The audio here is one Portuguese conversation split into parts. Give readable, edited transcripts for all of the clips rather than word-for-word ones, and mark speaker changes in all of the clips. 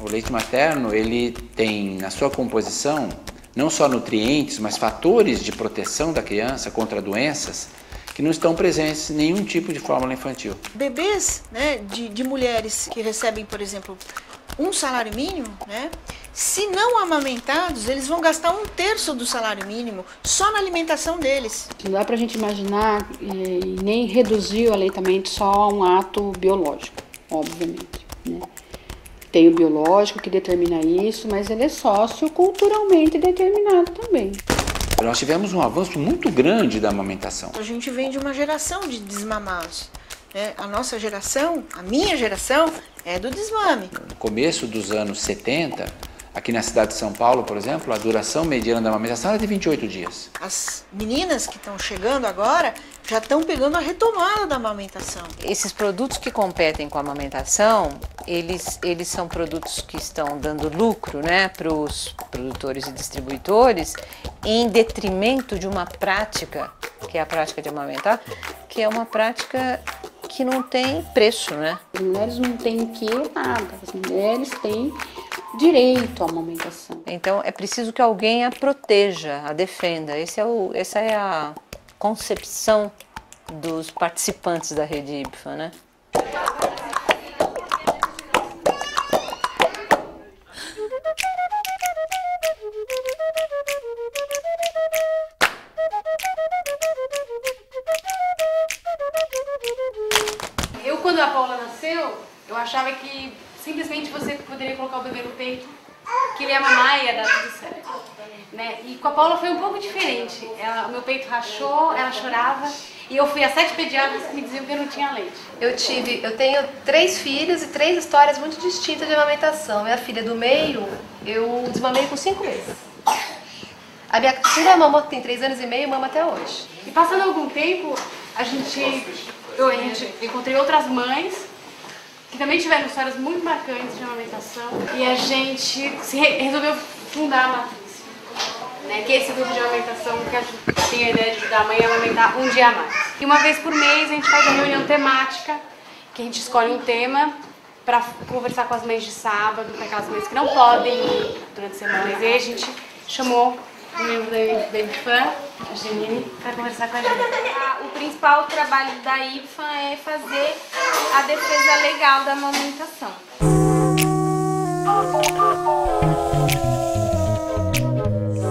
Speaker 1: O leite materno, ele tem na sua composição não só nutrientes, mas fatores de proteção da criança contra doenças que não estão presentes em nenhum tipo de fórmula infantil.
Speaker 2: Bebês, né, de mulheres que recebem, por exemplo, um salário mínimo, né, se não amamentados, eles vão gastar 1/3 do salário mínimo só na alimentação deles.
Speaker 3: Não dá pra gente imaginar e nem reduzir o aleitamento só a um ato biológico, obviamente, né? Tem o biológico que determina isso, mas ele é socioculturalmente determinado também.
Speaker 1: Nós tivemos um avanço muito grande da amamentação.
Speaker 2: A gente vem de uma geração de desmamados, né? A nossa geração, a minha geração, é do desmame.
Speaker 1: No começo dos anos 70, aqui na cidade de São Paulo, por exemplo, a duração mediana da amamentação era de 28 dias.
Speaker 2: As meninas que estão chegando agora já estão pegando a retomada da amamentação.
Speaker 4: Esses produtos que competem com a amamentação, eles são produtos que estão dando lucro, né, para os produtores e distributores, em detrimento de uma prática, que é a prática de amamentar, que é uma prática que não tem preço, né?
Speaker 3: As mulheres não têm que nada, as mulheres têm direito à amamentação.
Speaker 4: Então é preciso que alguém a proteja, a defenda. Essa é a concepção dos participantes da rede IPFA, né?
Speaker 5: Quando a Paula nasceu, eu achava que simplesmente você poderia colocar o bebê no peito, que ele ia mamar e ia dar tudo certo, né? E com a Paula foi um pouco diferente. O meu peito rachou, ela chorava e eu fui a 7 pediatras que me diziam que eu não tinha leite.
Speaker 6: Eu tenho 3 filhos e 3 histórias muito distintas de amamentação. Minha filha do meio, eu desmamei com 5 meses. A minha filha mamou, tem 3 anos e meio, mama até hoje.
Speaker 5: E passando algum tempo, eu encontrei outras mães que também tiveram histórias muito marcantes de amamentação e a gente resolveu fundar a Matriz, né, que é esse grupo de amamentação que tem a ideia de ajudar a mãe a amamentar um dia a mais. E uma vez por mês a gente faz uma reunião temática, que a gente escolhe um tema para conversar com as mães de sábado, para aquelas mães que não podem ir durante a semana. E aí a gente chamou um membro da IPFA, a Janine, para conversar com a gente.
Speaker 7: O principal trabalho da IPFA é fazer a defesa legal da amamentação.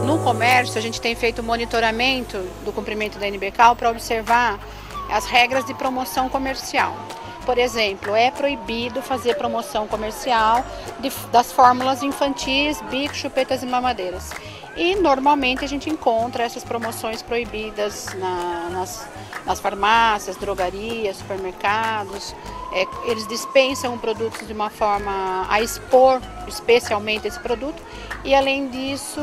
Speaker 3: No comércio, a gente tem feito monitoramento do cumprimento da NBCAL para observar as regras de promoção comercial. Por exemplo, é proibido fazer promoção comercial das fórmulas infantis, bicos, chupetas e mamadeiras. E normalmente a gente encontra essas promoções proibidas nas farmácias, drogarias, supermercados. Eles dispensam produtos de uma forma a expor especialmente esse produto e, além disso,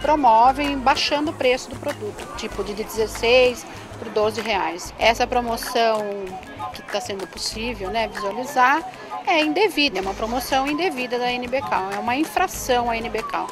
Speaker 3: promovem baixando o preço do produto, tipo de 16 por 12 reais. Essa promoção que está sendo possível, né, visualizar é indevida, é uma promoção indevida da NBCAL, é uma infração à NBCAL.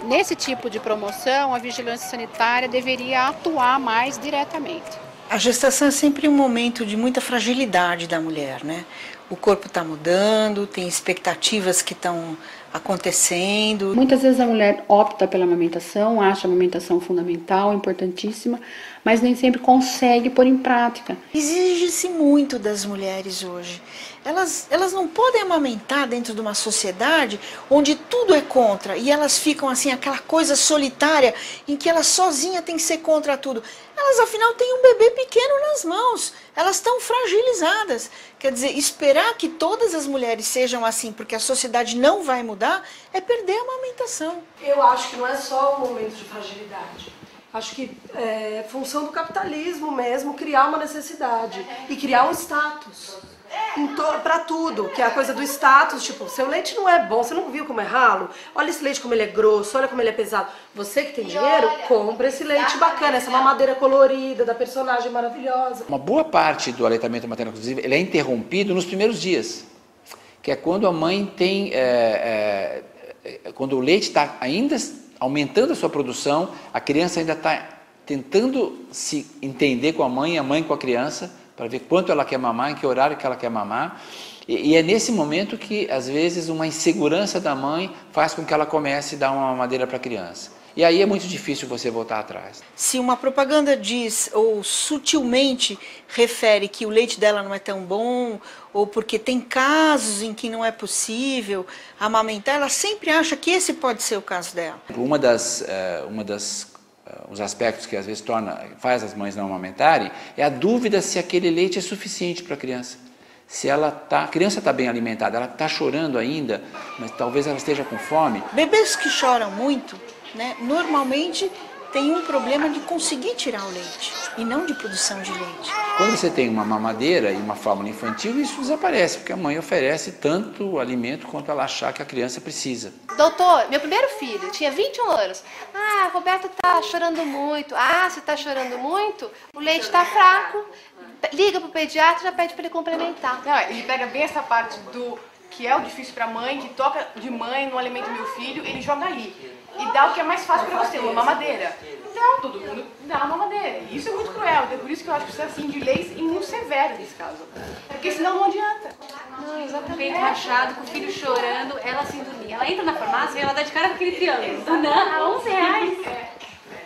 Speaker 3: Nesse tipo de promoção, a vigilância sanitária deveria atuar mais diretamente.
Speaker 2: A gestação é sempre um momento de muita fragilidade da mulher, né? O corpo está mudando, tem expectativas que estão acontecendo.
Speaker 3: Muitas vezes a mulher opta pela amamentação, acha a amamentação fundamental, importantíssima, mas nem sempre consegue pôr em prática.
Speaker 2: Exige-se muito das mulheres hoje. Elas não podem amamentar dentro de uma sociedade onde tudo é contra e elas ficam assim, aquela coisa solitária em que elas sozinhas têm que ser contra tudo. Elas afinal têm um bebê pequeno nas mãos, elas estão fragilizadas. Quer dizer, esperar que todas as mulheres sejam assim porque a sociedade não vai mudar é perder a amamentação.
Speaker 8: Eu acho que não é só um momento de fragilidade. Acho que é função do capitalismo mesmo criar uma necessidade e criar um status para tudo, que é a coisa do status, tipo, seu leite não é bom, você não viu como é ralo? Olha esse leite como ele é grosso, olha como ele é pesado. Você que tem dinheiro, compra esse leite bacana, essa mamadeira colorida da personagem maravilhosa.
Speaker 1: Uma boa parte do aleitamento materno, inclusive, ele é interrompido nos primeiros dias, que é quando a mãe tem, quando o leite está ainda aumentando a sua produção, a criança ainda está tentando se entender com a mãe com a criança, para ver quanto ela quer mamar, em que horário que ela quer mamar. E é nesse momento que, às vezes, uma insegurança da mãe faz com que ela comece a dar uma mamadeira para a criança. E aí é muito difícil você voltar atrás.
Speaker 2: Se uma propaganda diz ou sutilmente refere que o leite dela não é tão bom, ou porque tem casos em que não é possível amamentar, ela sempre acha que esse pode ser o caso dela.
Speaker 1: Os aspectos que às vezes faz as mães não amamentarem é a dúvida se aquele leite é suficiente para a criança. Se a criança está bem alimentada, ela está chorando ainda, mas talvez ela esteja com fome.
Speaker 2: Bebês que choram muito, né, normalmente tem um problema de conseguir tirar o leite e não de produção de leite.
Speaker 1: Quando você tem uma mamadeira e uma fórmula infantil, isso desaparece, porque a mãe oferece tanto alimento quanto ela achar que a criança precisa.
Speaker 6: Doutor, meu primeiro filho tinha 21 anos. Ah, Roberto tá chorando muito. Ah, se tá chorando muito, o leite tá fraco. Liga pro pediatra e já pede para ele complementar.
Speaker 5: Não, ele pega bem essa parte do que é o difícil pra mãe, que toca de mãe no alimento do meu filho, ele joga ali. E dá o que é mais fácil pra você, uma mamadeira. Não, todo mundo dá uma mamadeira. E isso é muito cruel, é por isso que eu acho que precisa assim, de leis e muito severas nesse caso. Porque senão não adianta.
Speaker 6: Não, exatamente.
Speaker 7: Peito rachado, com o filho chorando, ela sem dormir. Ela entra na farmácia e ela dá de cara com aquele triângulo. Não, R$11.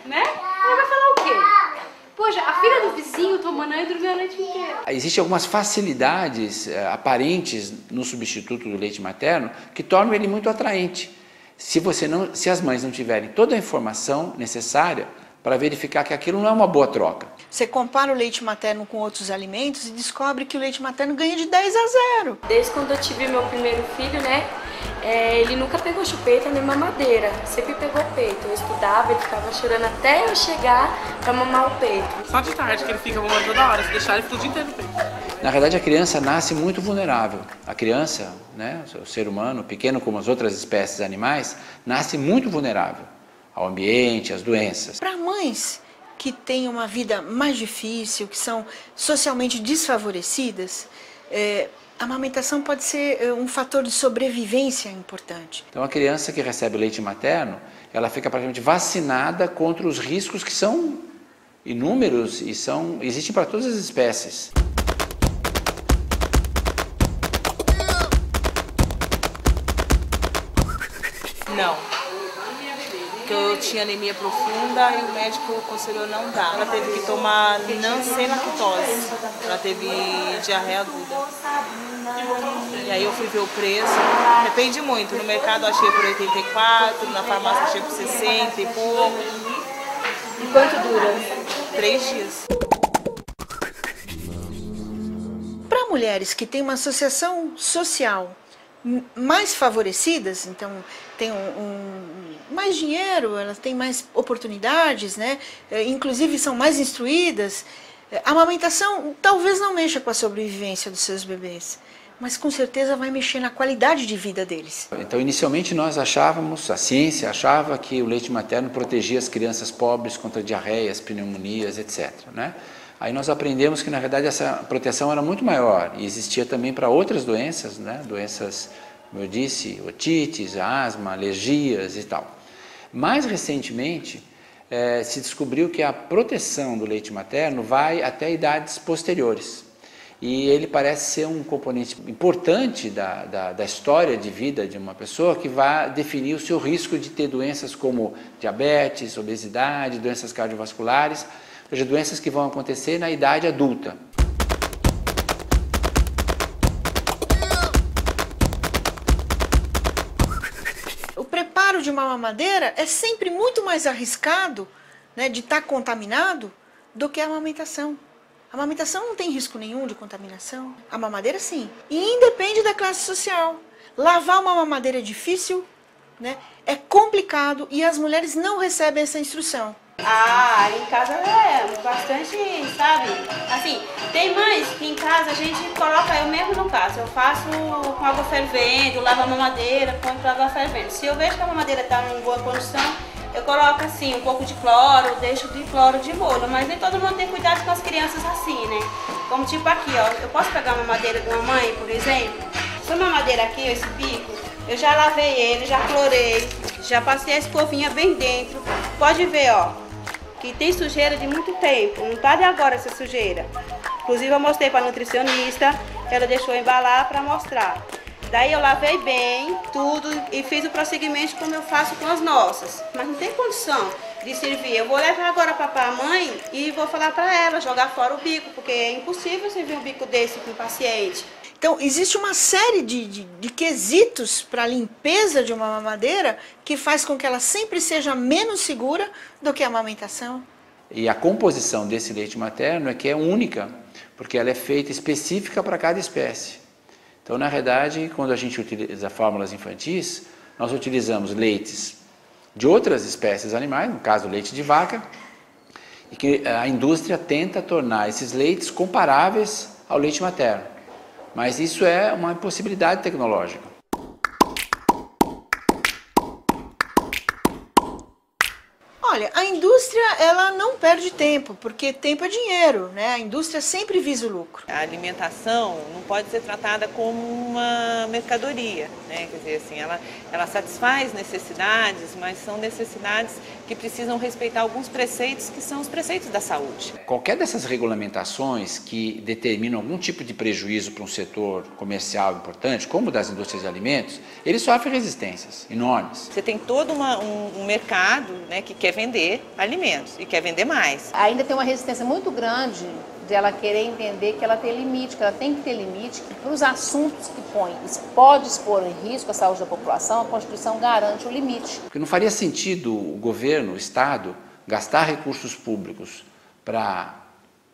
Speaker 7: Né? Ela vai falar o quê? Poxa, a filha do vizinho tomou banana e dormiu a noite inteira.
Speaker 1: Existem algumas facilidades aparentes no substituto do leite materno que tornam ele muito atraente. Se as mães não tiverem toda a informação necessária para verificar que aquilo não é uma boa troca.
Speaker 2: Você compara o leite materno com outros alimentos e descobre que o leite materno ganha de 10-0.
Speaker 7: Desde quando eu tive meu primeiro filho, né? Ele nunca pegou chupeta nem mamadeira, sempre pegou peito. Eu estudava, ele ficava chorando até eu chegar pra mamar o peito.
Speaker 9: Só de tarde que ele fica mamando toda hora, se deixar ele fica o dia inteiro no peito.
Speaker 1: Na verdade, a criança nasce muito vulnerável. A criança, né, o ser humano, pequeno como as outras espécies animais, nasce muito vulnerável ao ambiente, às doenças.
Speaker 2: Para mães que têm uma vida mais difícil, que são socialmente desfavorecidas, a amamentação pode ser um fator de sobrevivência importante.
Speaker 1: Então, a criança que recebe leite materno, ela fica praticamente vacinada contra os riscos que são inúmeros e existem para todas as espécies.
Speaker 9: Não. Porque eu tinha anemia profunda e o médico aconselhou não dar. Ela teve que tomar sem lactose. Ela teve diarreia aguda. E aí eu fui ver o preço. Depende muito. No mercado eu achei por 84, na farmácia achei por 60 e pouco.
Speaker 7: E quanto dura?
Speaker 9: 3 dias.
Speaker 2: Para mulheres que têm uma associação social mais favorecidas, então tem mais dinheiro, elas têm mais oportunidades, né? Inclusive são mais instruídas, a amamentação talvez não mexa com a sobrevivência dos seus bebês, mas com certeza vai mexer na qualidade de vida deles.
Speaker 1: Então, inicialmente nós achávamos, a ciência achava que o leite materno protegia as crianças pobres contra diarreias, pneumonias, etc., né? Aí nós aprendemos que, na verdade, essa proteção era muito maior e existia também para outras doenças, né? Doenças, como eu disse, otites, asma, alergias e tal. Mais recentemente, se descobriu que a proteção do leite materno vai até idades posteriores. E ele parece ser um componente importante da história de vida de uma pessoa que vai definir o seu risco de ter doenças como diabetes, obesidade, doenças cardiovasculares, ou seja, doenças que vão acontecer na idade adulta.
Speaker 2: O preparo de uma mamadeira é sempre muito mais arriscado, né, de estar contaminado do que a amamentação. A amamentação não tem risco nenhum de contaminação. A mamadeira sim. E independe da classe social. Lavar uma mamadeira é difícil, né, é complicado e as mulheres não recebem essa instrução.
Speaker 7: Ah, em casa é bastante, sabe? Assim, tem mães que em casa a gente coloca, eu mesmo no caso, eu faço com água fervendo, lavo a mamadeira, põe para água fervendo. Se eu vejo que a mamadeira está em boa condição, eu coloco assim, um pouco de cloro, deixo de cloro de molho, mas nem todo mundo tem cuidado com as crianças assim, né? Como tipo aqui, ó, eu posso pegar uma mamadeira de uma mãe, por exemplo, essa mamadeira aqui, esse bico, eu já lavei ele, já clorei, já passei a escovinha bem dentro, pode ver, ó, que tem sujeira de muito tempo, não tá de agora essa sujeira. Inclusive eu mostrei para a nutricionista, ela deixou embalar para mostrar. Daí eu lavei bem tudo e fiz o prosseguimento como eu faço com as nossas. Mas não tem condição de servir. Eu vou levar agora para a mãe e vou falar para ela jogar fora o bico, porque é impossível servir um bico desse para o paciente.
Speaker 2: Então, existe uma série de quesitos para a limpeza de uma mamadeira que faz com que ela sempre seja menos segura do que a amamentação.
Speaker 1: E a composição desse leite materno é que é única, porque ela é feita específica para cada espécie. Então, na verdade, quando a gente utiliza fórmulas infantis, nós utilizamos leites de outras espécies animais, no caso, leite de vaca, e que a indústria tenta tornar esses leites comparáveis ao leite materno. Mas isso é uma impossibilidade tecnológica.
Speaker 2: Olha, a indústria ela não perde tempo, porque tempo é dinheiro, né? A indústria sempre visa o lucro.
Speaker 10: A alimentação não pode ser tratada como uma mercadoria, né? Quer dizer, assim, ela satisfaz necessidades, mas são necessidades que precisam respeitar alguns preceitos que são os preceitos da saúde.
Speaker 1: Qualquer dessas regulamentações que determinam algum tipo de prejuízo para um setor comercial importante, como o das indústrias de alimentos, ele sofre resistências enormes.
Speaker 10: Você tem todo um mercado, né, que quer vender alimentos e quer vender mais.
Speaker 6: Ainda tem uma resistência muito grande de ela querer entender que ela tem limite, que ela tem que ter limite, que para os assuntos que põe, pode expor em risco a saúde da população, a Constituição garante o limite.
Speaker 1: Porque não faria sentido o governo, o Estado, gastar recursos públicos para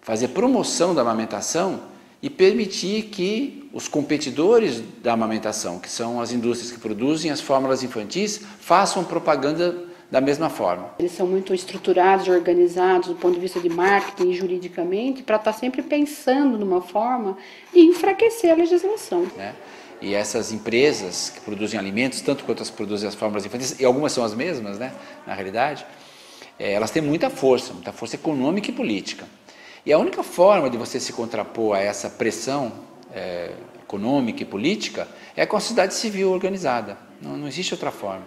Speaker 1: fazer promoção da amamentação e permitir que os competidores da amamentação, que são as indústrias que produzem as fórmulas infantis, façam propaganda da mesma forma.
Speaker 11: Eles são muito estruturados, organizados do ponto de vista de marketing e juridicamente para estar sempre pensando numa forma de enfraquecer a legislação.
Speaker 1: Né? E essas empresas que produzem alimentos, tanto quanto as que produzem as fórmulas infantis, e algumas são as mesmas, né, na realidade, elas têm muita força econômica e política. E a única forma de você se contrapor a essa pressão econômica e política é com a sociedade civil organizada. Não existe outra forma.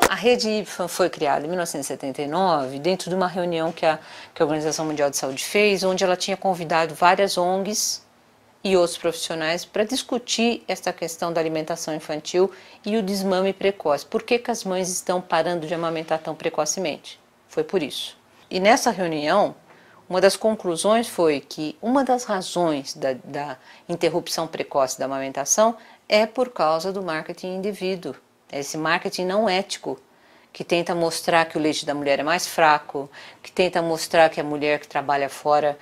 Speaker 4: A rede IPFAN foi criada em 1979, dentro de uma reunião que a Organização Mundial de Saúde fez, onde ela tinha convidado várias ONGs e outros profissionais para discutir esta questão da alimentação infantil e o desmame precoce. Por que as mães estão parando de amamentar tão precocemente? Foi por isso. E nessa reunião, uma das conclusões foi que uma das razões da interrupção precoce da amamentação é por causa do marketing indevido, esse marketing não ético, que tenta mostrar que o leite da mulher é mais fraco, que tenta mostrar que a mulher que trabalha fora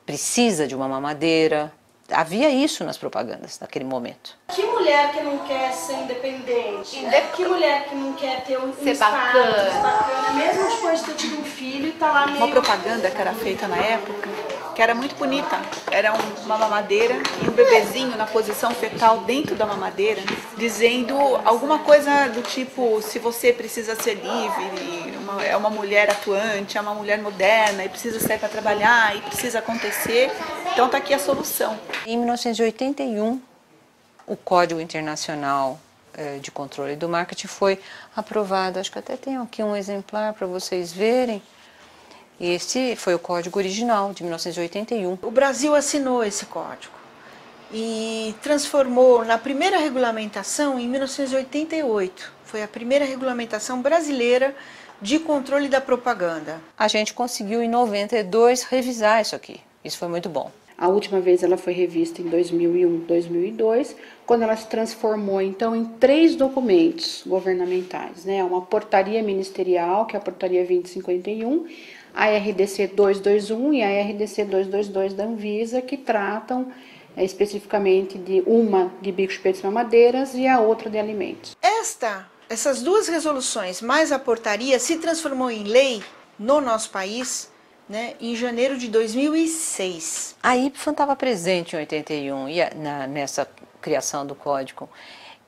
Speaker 4: precisa de uma mamadeira. Havia isso nas propagandas naquele momento.
Speaker 8: Que mulher que não quer ser independente? Que mulher que não quer ter um
Speaker 6: ser
Speaker 8: status bacana, mesmo depois de ter tido um filho e tá lá meio...
Speaker 12: Uma propaganda que era feita na época, que era muito bonita. Era uma mamadeira e um bebezinho na posição fetal dentro da mamadeira, dizendo alguma coisa do tipo, se você precisa ser livre, é uma mulher atuante, é uma mulher moderna e precisa sair para trabalhar e precisa acontecer, então está aqui a solução.
Speaker 4: Em 1981, o Código Internacional de Controle do Marketing foi aprovado. Acho que até tenho aqui um exemplar para vocês verem. Esse foi o código original, de 1981.
Speaker 2: O Brasil assinou esse código e transformou na primeira regulamentação em 1988. Foi a primeira regulamentação brasileira de controle da propaganda.
Speaker 4: A gente conseguiu, em 92, revisar isso aqui. Isso foi muito bom.
Speaker 11: A última vez ela foi revista em 2001, 2002, quando ela se transformou então em 3 documentos governamentais, né? Uma portaria ministerial, que é a portaria 2051, a RDC 221 e a RDC 222 da Anvisa, que tratam especificamente de uma de bicos, peitos e mamadeiras e a outra de alimentos.
Speaker 2: Essas duas resoluções, mais a portaria, se transformou em lei no nosso país, né, em janeiro de 2006.
Speaker 4: A IPFAN estava presente em 81 nessa criação do código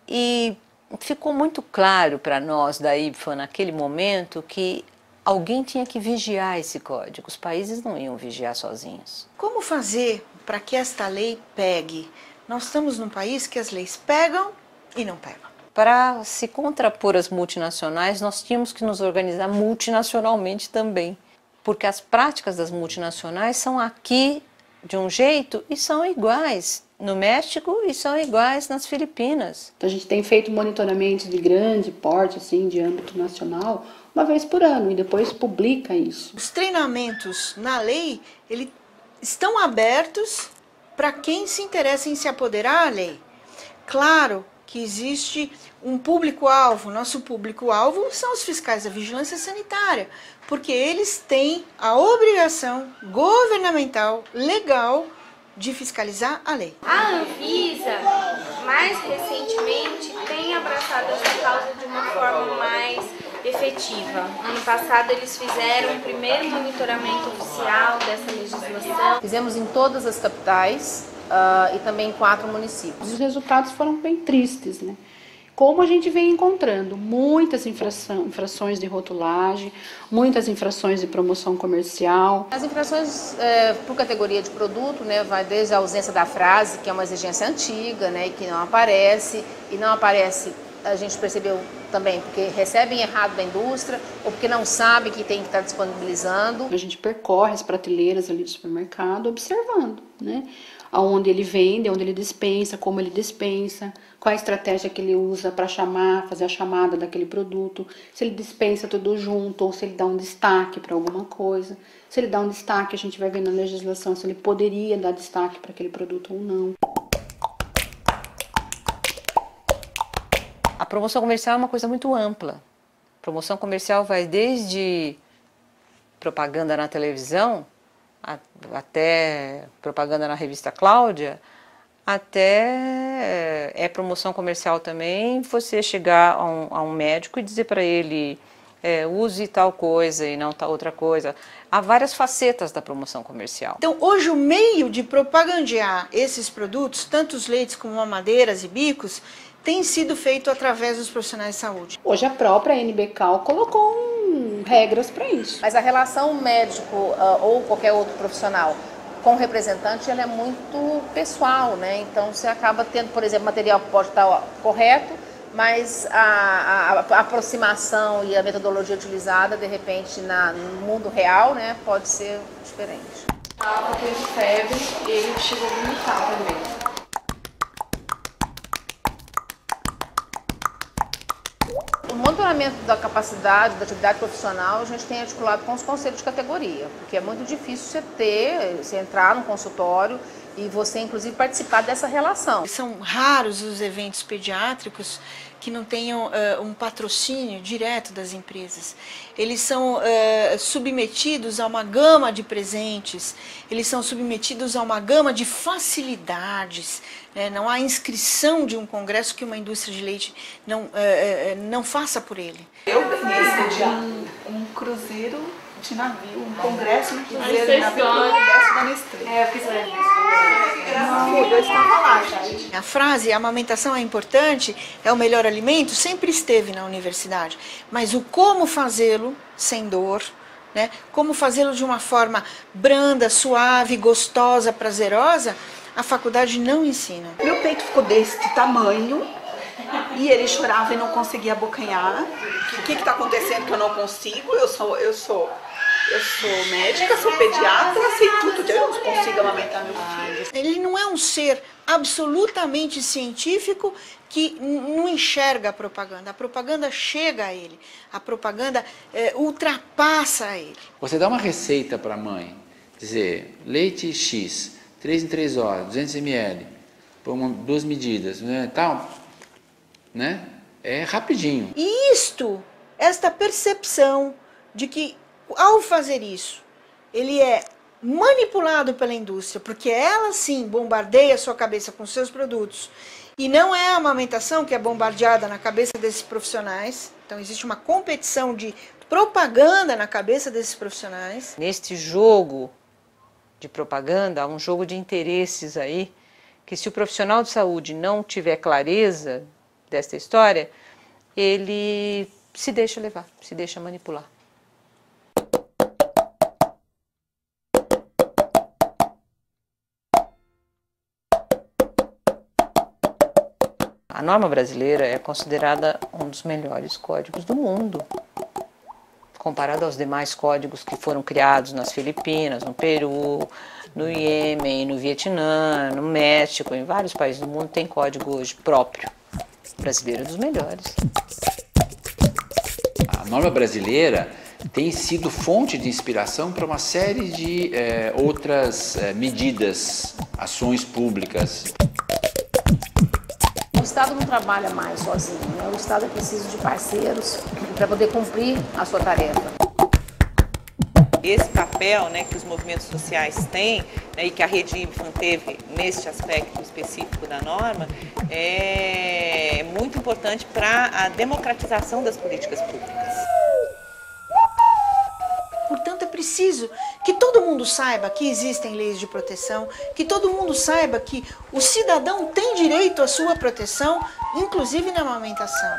Speaker 4: e ficou muito claro para nós da IPFAN naquele momento que alguém tinha que vigiar esse código, os países não iam vigiar sozinhos.
Speaker 2: Como fazer para que esta lei pegue? Nós estamos num país que as leis pegam e não pegam.
Speaker 4: Para se contrapor às multinacionais, nós tínhamos que nos organizar multinacionalmente também, porque as práticas das multinacionais são aqui de um jeito e são iguais no México e são iguais nas Filipinas.
Speaker 11: Então, a gente tem feito monitoramentos de grande porte, assim, de âmbito nacional, uma vez por ano, e depois publica isso.
Speaker 2: Os treinamentos na lei, eles estão abertos para quem se interessa em se apoderar da lei. Claro que existe um público-alvo. Nosso público-alvo são os fiscais da vigilância sanitária, porque eles têm a obrigação governamental, legal, de fiscalizar a lei.
Speaker 13: A Anvisa, mais recentemente, tem abraçado essa causa de uma forma mais efetiva. Ano passado eles fizeram o primeiro monitoramento oficial dessa legislação.
Speaker 6: Fizemos em todas as capitais e também em 4 municípios.
Speaker 11: Os resultados foram bem tristes, né? Como a gente vem encontrando muitas infrações de rotulagem, muitas infrações de promoção comercial.
Speaker 6: As infrações por categoria de produto, né, vai desde a ausência da frase, que é uma exigência antiga, né, e que não aparece, a gente percebeu também porque recebem errado da indústria ou porque não sabe que tem que estar disponibilizando.
Speaker 11: A gente percorre as prateleiras ali do supermercado observando, né? Aonde ele vende, onde ele dispensa, como ele dispensa, qual a estratégia que ele usa para fazer a chamada daquele produto, se ele dispensa tudo junto ou se ele dá um destaque para alguma coisa. Se ele dá um destaque, a gente vai ver na legislação se ele poderia dar destaque para aquele produto ou não.
Speaker 4: A promoção comercial é uma coisa muito ampla. A promoção comercial vai desde propaganda na televisão, até propaganda na revista Cláudia, até promoção comercial também você chegar a um médico e dizer para ele use tal coisa e não tal outra coisa. Há várias facetas da promoção comercial.
Speaker 2: Então, hoje o meio de propagandear esses produtos, tanto os leites como mamadeiras e bicos, tem sido feito através dos profissionais de saúde.
Speaker 11: Hoje a própria NBCal colocou regras para isso.
Speaker 6: Mas a relação médico ou qualquer outro profissional com o representante, ela é muito pessoal, né? Então você acaba tendo, por exemplo, material que pode estar correto, mas a aproximação e a metodologia utilizada, de repente, no mundo real, né, pode ser diferente.
Speaker 12: Estava tendo febre e ele chegou a vomitar também.
Speaker 6: O monitoramento da capacidade, da atividade profissional, a gente tem articulado com os conselhos de categoria, porque é muito difícil você entrar no consultório e você, inclusive, participar dessa relação.
Speaker 2: São raros os eventos pediátricos que não tenham um patrocínio direto das empresas. Eles são submetidos a uma gama de presentes, eles são submetidos a uma gama de facilidades. Não há inscrição de um congresso que uma indústria de leite não faça por ele.
Speaker 12: Eu ganhei de um cruzeiro de navio, um congresso de cruzeiro de navio, um congresso da Nestlé.
Speaker 13: Eu fiz
Speaker 12: eu estava lá, gente.
Speaker 2: A frase, a amamentação é importante, é o melhor alimento, sempre esteve na universidade. Mas o como fazê-lo sem dor, né? Como fazê-lo de uma forma branda, suave, gostosa, prazerosa, a faculdade não ensina.
Speaker 12: Meu peito ficou desse tamanho e ele chorava e não conseguia abocanhar. O que está acontecendo que eu não consigo? Eu sou médica, sou pediatra, sei tudo, eu não consigo amamentar meu filho.
Speaker 2: Ele não é um ser absolutamente científico que não enxerga a propaganda chega a ele, a propaganda ultrapassa ele.
Speaker 1: Você dá uma receita para a mãe, dizer, leite X, 3 em 3 horas, 200 ml, por 2 medidas, né, tal, né? É rapidinho.
Speaker 2: E esta percepção de que ao fazer isso, ele é manipulado pela indústria, porque ela sim bombardeia a sua cabeça com seus produtos, e não é a amamentação que é bombardeada na cabeça desses profissionais. Então existe uma competição de propaganda na cabeça desses profissionais.
Speaker 4: Neste jogo de propaganda, há um jogo de interesses aí, que se o profissional de saúde não tiver clareza desta história, ele se deixa levar, se deixa manipular. A norma brasileira é considerada um dos melhores códigos do mundo, comparado aos demais códigos que foram criados nas Filipinas, no Peru, no Iêmen, no Vietnã, no México, em vários países do mundo tem código hoje próprio. O brasileiro é dos melhores.
Speaker 1: A norma brasileira tem sido fonte de inspiração para uma série de outras medidas, ações públicas.
Speaker 14: O Estado não trabalha mais sozinho, né? O Estado é preciso de parceiros para poder cumprir a sua tarefa.
Speaker 10: Esse papel, né, que os movimentos sociais têm, né, e que a Rede IBFAM teve neste aspecto específico da norma, é muito importante para a democratização das políticas públicas.
Speaker 2: Portanto, é preciso que todo mundo saiba que existem leis de proteção, que todo mundo saiba que o cidadão tem direito à sua proteção, inclusive na amamentação.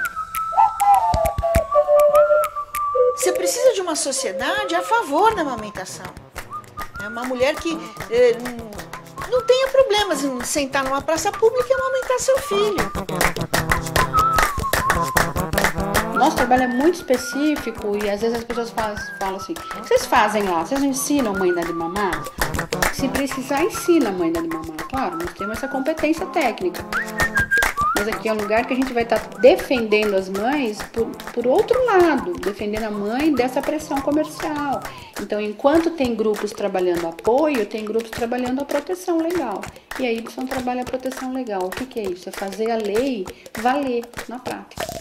Speaker 2: Você precisa de uma sociedade a favor da amamentação. É uma mulher que não tenha problemas em sentar numa praça pública e amamentar seu filho.
Speaker 11: Nosso trabalho é muito específico e às vezes as pessoas falam assim, o que vocês fazem lá? Vocês não ensinam a mãe a dar de mamar? Se precisar, ensina a mãe a dar de mamar. Claro, nós temos essa competência técnica. Mas aqui é um lugar que a gente vai estar defendendo as mães por outro lado, defendendo a mãe dessa pressão comercial. Então, enquanto tem grupos trabalhando apoio, tem grupos trabalhando a proteção legal. E aí, você trabalha a proteção legal. O que é isso? É fazer a lei valer na prática.